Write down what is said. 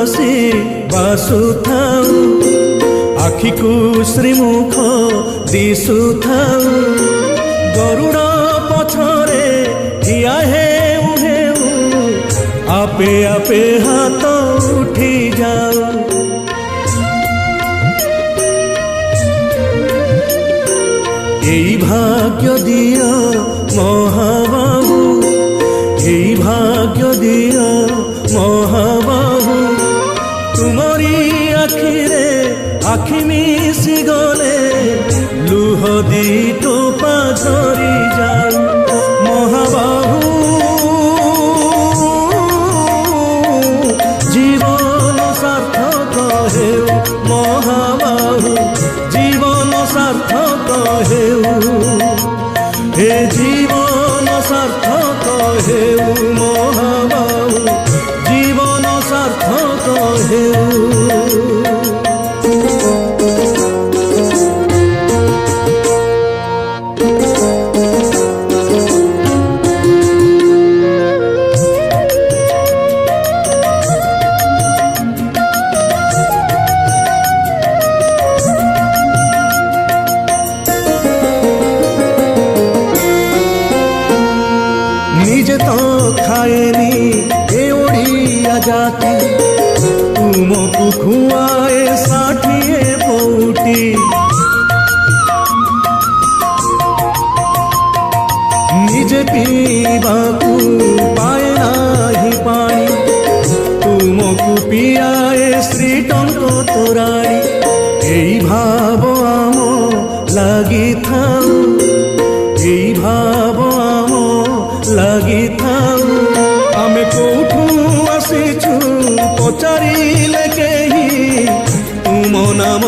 बसी बासुथाऊ आखि को श्रीमुख दिशुथाऊ गरुड़ पछरे ठिया हेउ हेउ आपे आपे हाथ उठी जाऊ এই ভাগ্য দিও মহাবাহু এই ভাগ্য দিও মহাবাহু তুমরি আখিরে আখি মিশি গলে লুহ দি টোপা ঝরি যাও মহাবাহু জীবন সার্থক হেউ মহাবাহু জীবন সার্থক হেউ হে জীবন সার্থক হেউ মহাবাহু জীবন সার্থক হেউ निजे तो खाएनी ए ओडिया जाति तुमको खुआए षाठिए पौटी निजे पीवाकू पाए नाही पानी तुमको पियाए श्रीटंक तोराणी এই ভাব আম লাগি থাও এই ভাব আম লাগি থাও আমি কোঠু আসিছু পচারিলে কেহি তুম নাম